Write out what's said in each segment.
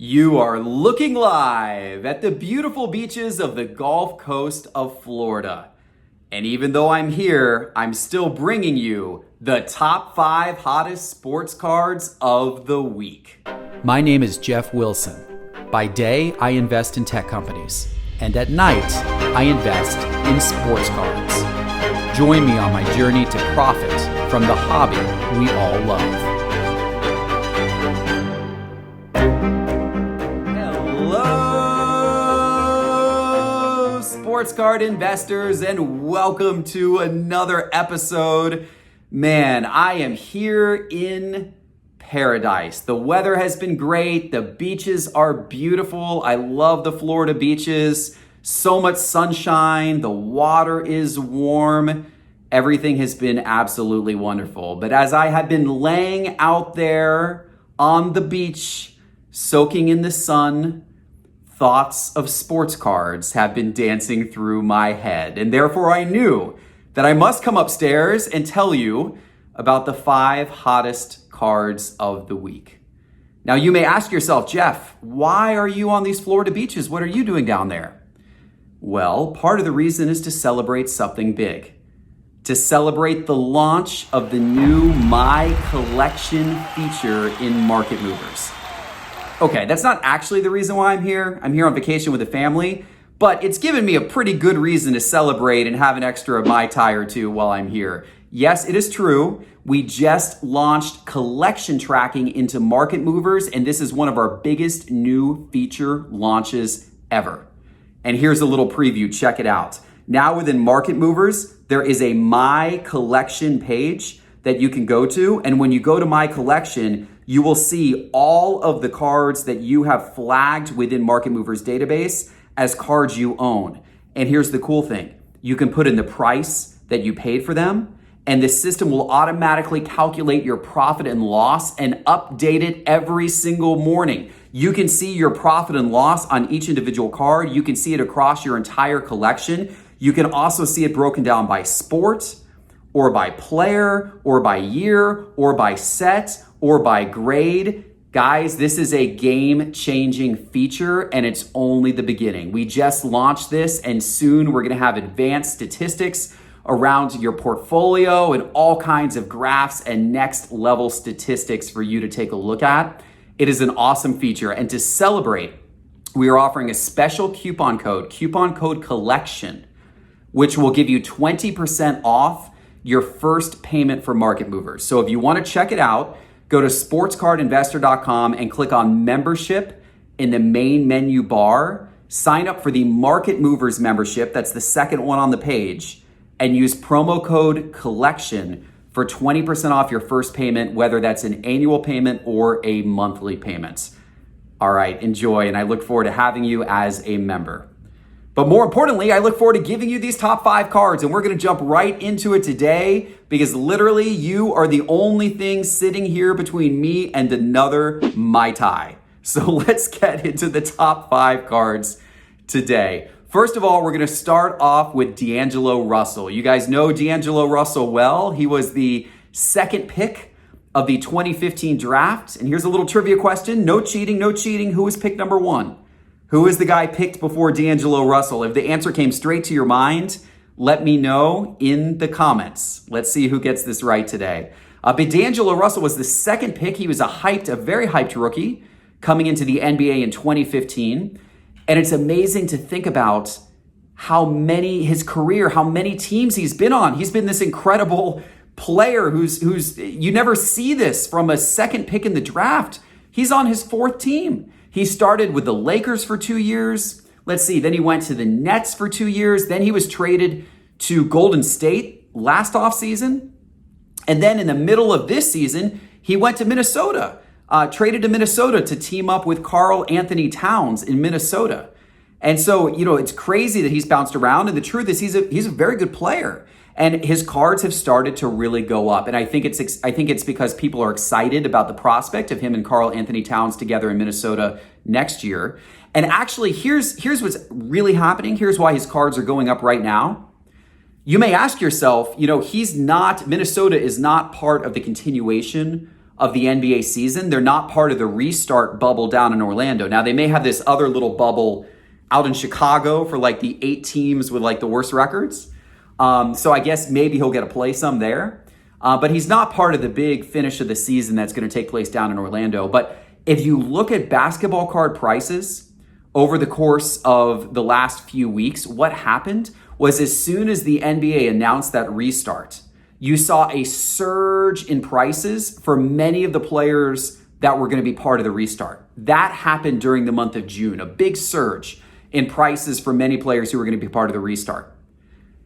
You are looking live at the beautiful beaches of the Gulf Coast of Florida. And even though I'm here, I'm still bringing you the top 5 hottest sports cards of the week. My name is Jeff Wilson. By day, I invest in tech companies. And at night, I invest in sports cards. Join me on my journey to profit from the hobby we all love. Hello, sports card investors, and welcome to another episode. Man, I am here in paradise. The weather has been great. The beaches are beautiful. I love the Florida beaches. So much sunshine. The water is warm. Everything has been absolutely wonderful. But as I have been laying out there on the beach, soaking in the sun, thoughts of sports cards have been dancing through my head. And therefore I knew that I must come upstairs and tell you about the 5 hottest cards of the week. Now you may ask yourself, Jeff, why are you on these Florida beaches? What are you doing down there? Well, part of the reason is to celebrate something big. To celebrate the launch of the new My Collection feature in Market Movers. Okay, that's not actually the reason why I'm here. I'm here on vacation with a family, but it's given me a pretty good reason to celebrate and have an extra Mai Tai or two while I'm here. Yes, it is true. We just launched collection tracking into Market Movers, and this is one of our biggest new feature launches ever. And here's a little preview. Check it out. Now within Market Movers, there is a My Collection page that you can go to. And when you go to My Collection, you will see all of the cards that you have flagged within Market Movers database as cards you own. And here's the cool thing. You can put in the price that you paid for them, and the system will automatically calculate your profit and loss and update it every single morning. You can see your profit and loss on each individual card. You can see it across your entire collection. You can also see it broken down by sport, or by player, or by year, or by set, or by grade. Guys, this is a game-changing feature, and it's only the beginning. We just launched this, and soon we're gonna have advanced statistics around your portfolio and all kinds of graphs and next-level statistics for you to take a look at. It is an awesome feature, and to celebrate, we are offering a special coupon code collection, which will give you 20% off your first payment for Market Movers. So if you want to check it out, go to sportscardinvestor.com and click on membership in the main menu bar. Sign up for the Market Movers membership. That's the second one on the page, and use promo code collection for 20% off your first payment, whether that's an annual payment or a monthly payment. All right, enjoy. And I look forward to having you as a member. But more importantly, I look forward to giving you these top 5 cards, and we're going to jump right into it today because literally you are the only thing sitting here between me and another Mai Tai. So let's get into the top 5 cards today. First of all, we're going to start off with D'Angelo Russell. You guys know D'Angelo Russell well. He was the second pick of the 2015 draft. And here's a little trivia question. No cheating, no cheating. Who was pick number 1? Who is the guy picked before D'Angelo Russell? If the answer came straight to your mind, let me know in the comments. Let's see who gets this right today. But D'Angelo Russell was the second pick. He was a very hyped rookie coming into the NBA in 2015. And it's amazing to think about how many teams he's been on. He's been this incredible player who's you never see this from a second pick in the draft. He's on his 4th team. He started with the Lakers for 2 years. Let's see, then he went to the Nets for 2 years. Then he was traded to Golden State last offseason. And then in the middle of this season, he went to Minnesota, traded to Minnesota to team up with Karl Anthony Towns in Minnesota. And so, it's crazy that he's bounced around. And the truth is he's a very good player. And his cards have started to really go up. And I think it's because people are excited about the prospect of him and Karl Anthony Towns together in Minnesota next year. And actually, here's what's really happening. Here's why his cards are going up right now. You may ask yourself, Minnesota is not part of the continuation of the NBA season. They're not part of the restart bubble down in Orlando. Now, they may have this other little bubble out in Chicago for like the 8 teams with like the worst records. So I guess maybe he'll get to play some there. But he's not part of the big finish of the season that's going to take place down in Orlando. But if you look at basketball card prices over the course of the last few weeks, what happened was as soon as the NBA announced that restart, you saw a surge in prices for many of the players that were going to be part of the restart. That happened during the month of June, a big surge in prices for many players who were going to be part of the restart.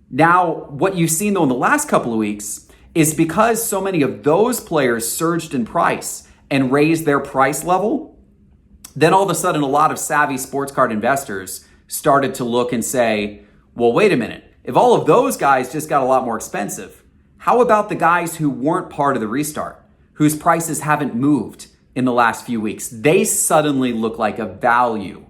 Now, what you've seen though in the last couple of weeks is because so many of those players surged in price and raised their price level, then all of a sudden a lot of savvy sports card investors started to look and say, well, wait a minute, if all of those guys just got a lot more expensive, how about the guys who weren't part of the restart, whose prices haven't moved in the last few weeks? They suddenly look like a value.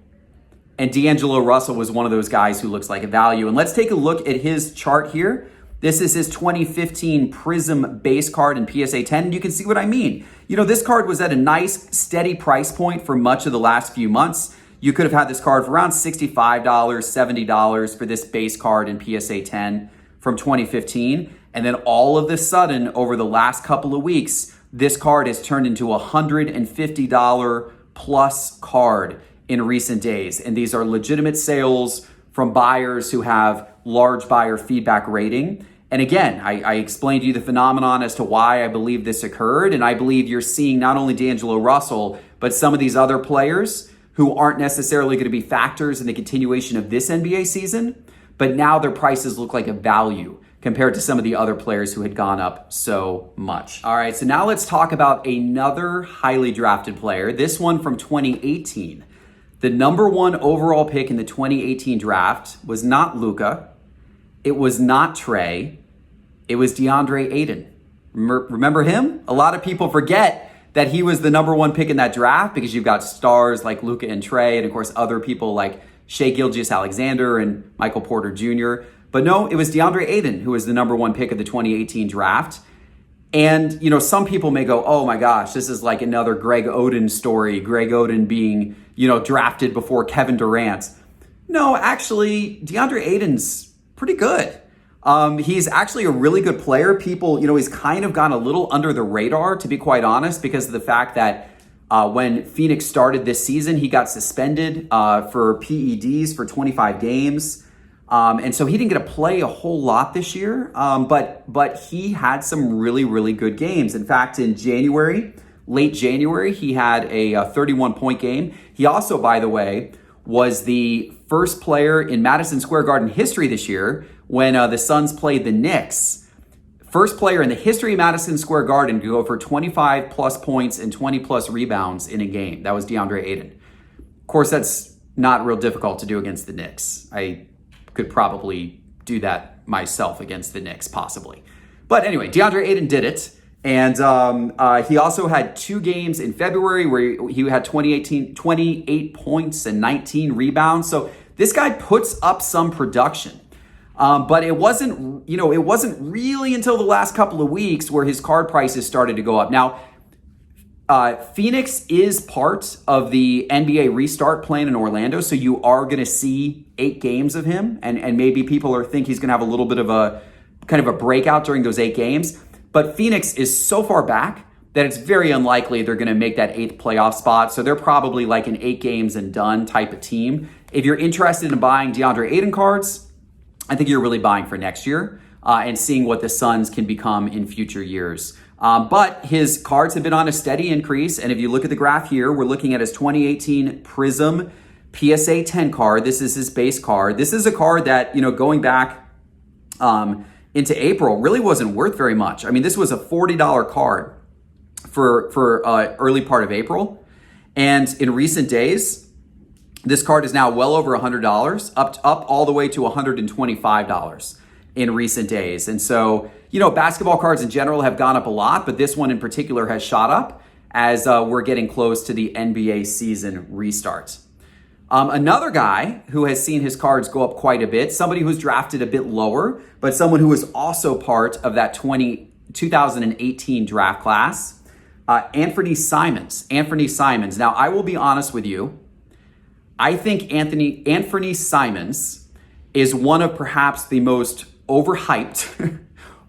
And D'Angelo Russell was one of those guys who looks like a value. And let's take a look at his chart here. This is his 2015 Prism base card in PSA 10. And you can see what I mean. You know, this card was at a nice, steady price point for much of the last few months. You could have had this card for around $65, $70 for this base card in PSA 10 from 2015. And then all of a sudden, over the last couple of weeks, this card has turned into a $150 plus card in recent days. And these are legitimate sales from buyers who have large buyer feedback rating. And again, I explained to you the phenomenon as to why I believe this occurred. And I believe you're seeing not only D'Angelo Russell, but some of these other players who aren't necessarily going to be factors in the continuation of this NBA season, but now their prices look like a value compared to some of the other players who had gone up so much. All right, so now let's talk about another highly drafted player, this one from 2018. The number 1 overall pick in the 2018 draft was not Luka, it was not Trey, it was DeAndre Ayton. Remember him? A lot of people forget that he was the number 1 pick in that draft because you've got stars like Luka and Trey, and of course other people like Shai Gilgeous-Alexander and Michael Porter Jr., but no, it was DeAndre Ayton who was the number 1 pick of the 2018 draft. And, you know, some people may go, oh my gosh, this is like another Greg Oden story. Greg Oden being, you know, drafted before Kevin Durant. No, actually, DeAndre Ayton's pretty good. He's actually a really good player. People, you know, he's kind of gone a little under the radar, to be quite honest, because of the fact that when Phoenix started this season, he got suspended for PEDs for 25 games. And so he didn't get to play a whole lot this year, but he had some really, really good games. In fact, in January, late January, he had a 31-point game. He also, by the way, was the first player in Madison Square Garden history this year when the Suns played the Knicks. First player in the history of Madison Square Garden to go for 25 plus points and 20 plus rebounds in a game. That was DeAndre Ayton. Of course, that's not real difficult to do against the Knicks. I could probably do that myself against the Knicks, possibly. But anyway, DeAndre Ayton did it. And he also had 2 games in February where he had 28 points and 19 rebounds. So this guy puts up some production. But it wasn't really until the last couple of weeks where his card prices started to go up. Now, Phoenix is part of the NBA restart plan in Orlando, so you are going to see 8 games of him, and maybe people think he's going to have a little bit of a kind of a breakout during those 8 games. But Phoenix is so far back that it's very unlikely they're going to make that 8th playoff spot, so they're probably like an 8 games and done type of team. If you're interested in buying DeAndre Ayton cards, I think you're really buying for next year and seeing what the Suns can become in future years. But his cards have been on a steady increase. And if you look at the graph here, we're looking at his 2018 Prism PSA 10 card. This is his base card. This is a card that, you know, going back into April really wasn't worth very much. I mean, this was a $40 card for early part of April. And in recent days, this card is now well over $100, up all the way to $125 in recent days. And so, you know, basketball cards in general have gone up a lot, but this one in particular has shot up as we're getting close to the NBA season restart. Another guy who has seen his cards go up quite a bit, somebody who's drafted a bit lower, but someone who was also part of that 2018 draft class, Anthony Simons. Now, I will be honest with you. I think Anthony Simons is one of perhaps the most overhyped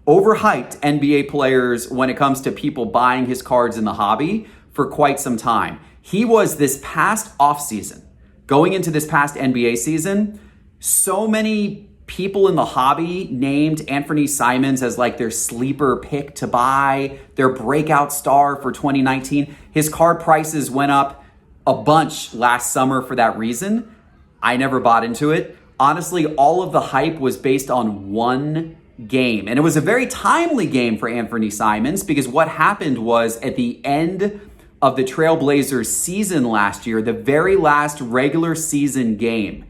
NBA players when it comes to people buying his cards in the hobby for quite some time. He was this past offseason, going into this past NBA season, so many people in the hobby named Anthony Simons as like their sleeper pick to buy, their breakout star for 2019. His card prices went up a bunch last summer for that reason. I never bought into it. Honestly, all of the hype was based on one game. And it was a very timely game for Anthony Simons because what happened was at the end of the Trailblazers season last year, the very last regular season game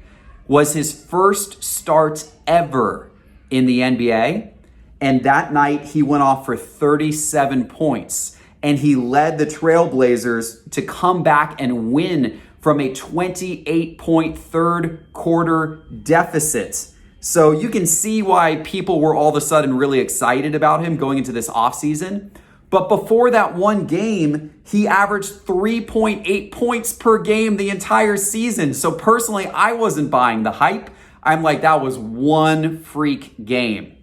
was his first start ever in the NBA. And that night he went off for 37 points. And he led the Trailblazers to come back and win from a 28-point third quarter deficit. So you can see why people were all of a sudden really excited about him going into this offseason. But before that one game, he averaged 3.8 points per game the entire season. So personally, I wasn't buying the hype. I'm like, that was one freak game.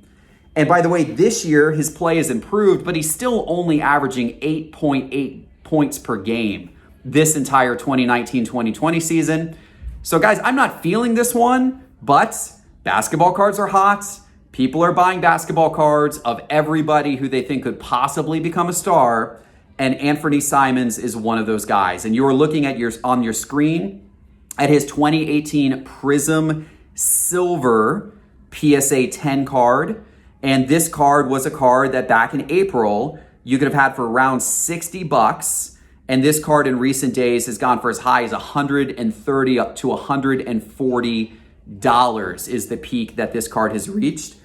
And by the way, this year, his play has improved, but he's still only averaging 8.8 points per game this entire 2019-2020 season. So guys, I'm not feeling this one, but basketball cards are hot. People are buying basketball cards of everybody who they think could possibly become a star, and Anthony Simons is one of those guys. And you're looking at on your screen at his 2018 Prism Silver PSA 10 card. And this card was a card that back in April, you could have had for around $60. And this card in recent days has gone for as high as $130 up to $140 is the peak that this card has reached.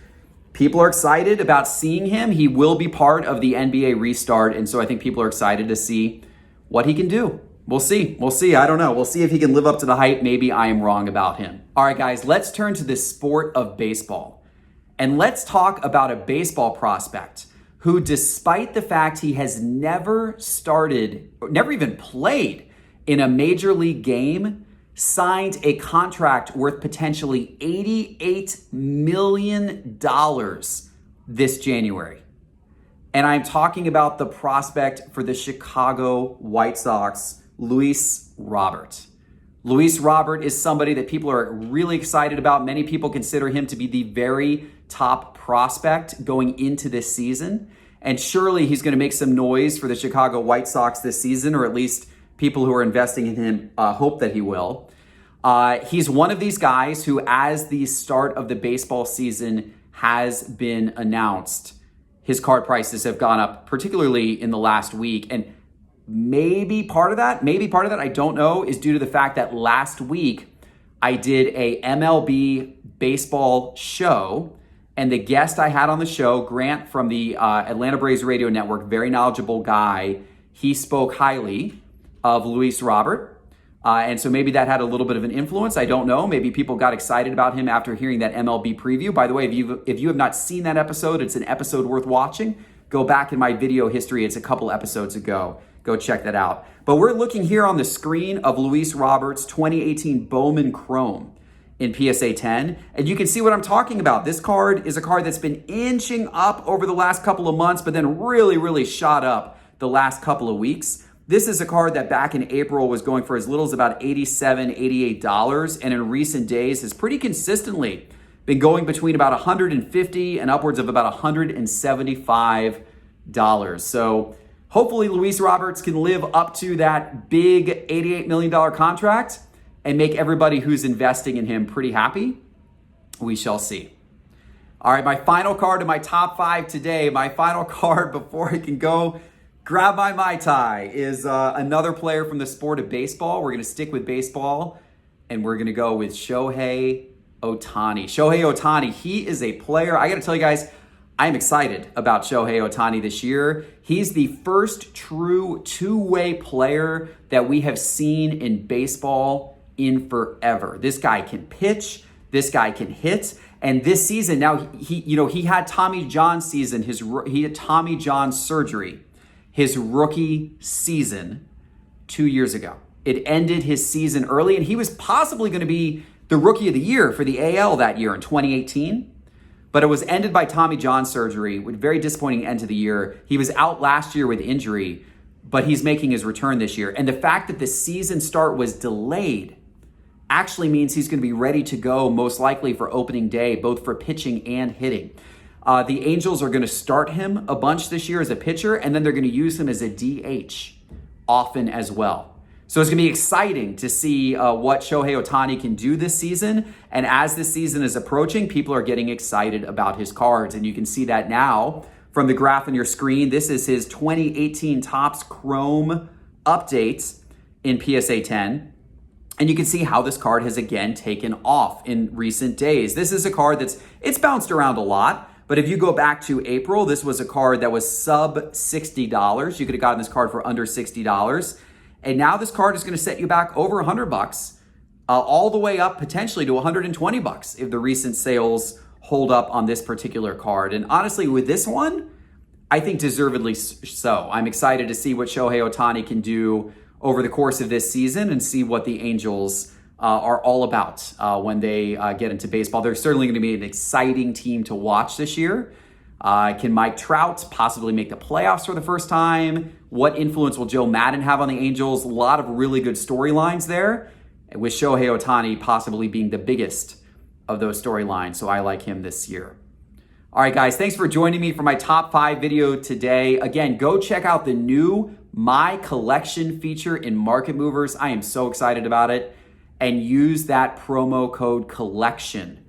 People are excited about seeing him. He will be part of the NBA restart. And so I think people are excited to see what he can do. We'll see. I don't know. We'll see if he can live up to the hype. Maybe I am wrong about him. All right, guys, let's turn to the sport of baseball. And let's talk about a baseball prospect who, despite the fact he has never even played in a major league game, signed a contract worth potentially $88 million this January. And I'm talking about the prospect for the Chicago White Sox, Luis Robert. Luis Robert is somebody that people are really excited about. Many people consider him to be the very top prospect going into this season. And surely he's going to make some noise for the Chicago White Sox this season, or at least people who are investing in him hope that he will. He's one of these guys who, as the start of the baseball season has been announced, his card prices have gone up, particularly in the last week. And maybe part of that, I don't know, is due to the fact that last week I did a MLB baseball show, and the guest I had on the show, Grant from the Atlanta Braves Radio Network, very knowledgeable guy, he spoke highly of Luis Robert. And so maybe that had a little bit of an influence. I don't know. Maybe people got excited about him after hearing that MLB preview. By the way, if you have not seen that episode, it's an episode worth watching. Go back in my video history. It's a couple episodes ago. Go check that out. But we're looking here on the screen of Luis Robert's 2018 Bowman Chrome in PSA 10. And you can see what I'm talking about. This card is a card that's been inching up over the last couple of months, but then really shot up the last couple of weeks. This is a card that back in April was going for as little as about $87, $88, and in recent days has pretty consistently been going between about $150 and upwards of about $175. So hopefully Luis Roberts can live up to that big $88 million contract and make everybody who's investing in him pretty happy. We shall see. All right, my final card in my top 5 today, my final card before I can go grab my Mai Tai, is another player from the sport of baseball. We're going to stick with baseball, and we're going to go with Shohei Otani. Shohei Otani, he is a player. I got to tell you guys, I'm excited about Shohei Otani this year. He's the first true two-way player that we have seen in baseball in forever. This guy can pitch. This guy can hit. And this season, now he had Tommy John season. He had Tommy John surgery his rookie season 2 years ago. It ended his season early, and he was possibly going to be the rookie of the year for the AL that year in 2018. But it was ended by Tommy John surgery with a very disappointing end to the year. He was out last year with injury, but he's making his return this year. And the fact that the season start was delayed actually means he's going to be ready to go most likely for opening day, both for pitching and hitting. The Angels are going to start him a bunch this year as a pitcher, and then they're going to use him as a DH often as well. So it's going to be exciting to see what Shohei Otani can do this season. And as this season is approaching, people are getting excited about his cards. And you can see that now from the graph on your screen. This is his 2018 Topps Chrome updates in PSA 10. And you can see how this card has again taken off in recent days. This is a card it's bounced around a lot. But if you go back to April, this was a card that was sub $60. You could have gotten this card for under $60. And now this card is going to set you back over $100, all the way up potentially to $120 if the recent sales hold up on this particular card. And honestly, with this one, I think deservedly so. I'm excited to see what Shohei Otani can do over the course of this season and see what the Angels are all about when they get into baseball. They're certainly going to be an exciting team to watch this year. Can Mike Trout possibly make the playoffs for the first time? What influence will Joe Madden have on the Angels? A lot of really good storylines there, with Shohei Otani possibly being the biggest of those storylines. So I like him this year. All right, guys, thanks for joining me for my top 5 video today. Again, go check out the new My Collection feature in Market Movers. I am so excited about it. And use that promo code COLLECTION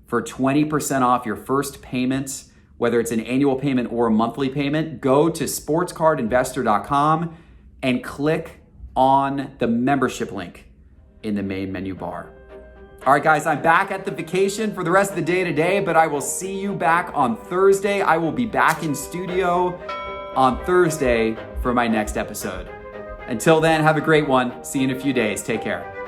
for 20% off your first payment, whether it's an annual payment or a monthly payment. Go to sportscardinvestor.com and click on the membership link in the main menu bar. All right, guys, I'm back at the vacation for the rest of the day today, but I will see you back on Thursday. I will be back in studio on Thursday for my next episode. Until then, have a great one. See you in a few days. Take care.